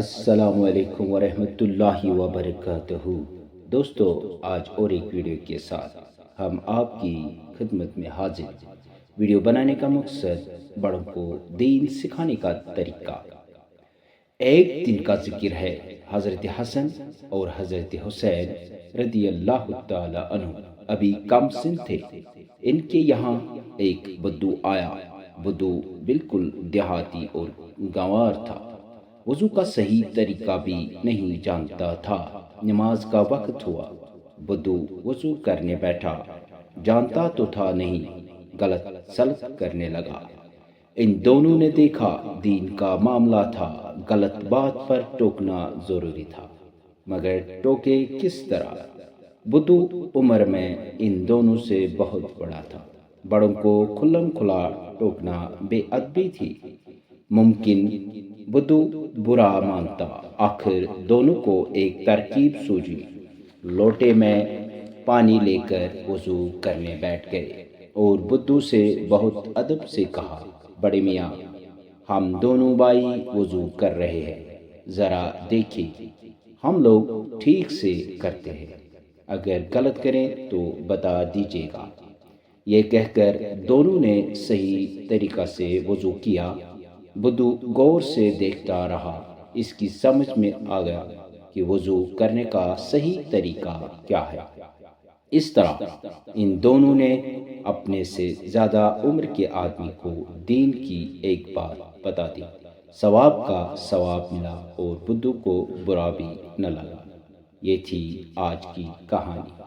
السلام علیکم ورحمۃ اللہ وبرکاتہ۔ دوستو، آج اور ایک ویڈیو کے ساتھ ہم آپ کی خدمت میں حاضر۔ ویڈیو بنانے کا مقصد بڑوں کو دین سکھانے کا طریقہ۔ ایک دن کا ذکر ہے، حضرت حسن اور حضرت حسین رضی اللہ تعالی عنہ ابھی کم سن تھے۔ ان کے یہاں ایک بدو آیا۔ بدو بالکل دیہاتی اور گنوار تھا، وضو کا صحیح طریقہ بھی نہیں جانتا تھا۔ نماز کا وقت ہوا، بدو وضو کرنے بیٹھا، جانتا تو تھا نہیں، غلط سلط کرنے لگا۔ ان دونوں نے دیکھا دین کا معاملہ تھا، غلط بات پر ٹوکنا ضروری تھا، مگر ٹوکے کس طرح؟ بدو عمر میں ان دونوں سے بہت بڑا تھا، بڑوں کو کھلم کھلا ٹوکنا بے ادبی تھی۔ ممکن بدو برا مانتا، آخر دونوں کو ایک ترکیب سوجی۔ لوٹے میں پانی لے کر وضو کرنے بیٹھ گئے اور بدو سے بہت ادب سے کہا، بڑے میاں، ہم دونوں بھائی وضو کر رہے ہیں، ذرا دیکھیے، ہم لوگ ٹھیک سے کرتے ہیں، اگر غلط کریں تو بتا دیجیے گا۔ یہ کہہ کر دونوں نے صحیح طریقہ سے وضو کیا۔ بدو غور سے دیکھتا رہا، اس کی سمجھ میں آ گیا کہ وضو کرنے کا صحیح طریقہ کیا ہے۔ اس طرح ان دونوں نے اپنے سے زیادہ عمر کے آدمی کو دین کی ایک بات بتا دی، ثواب کا ثواب ملا اور بدو کو برا بھی نہ لگا۔ یہ تھی آج کی کہانی۔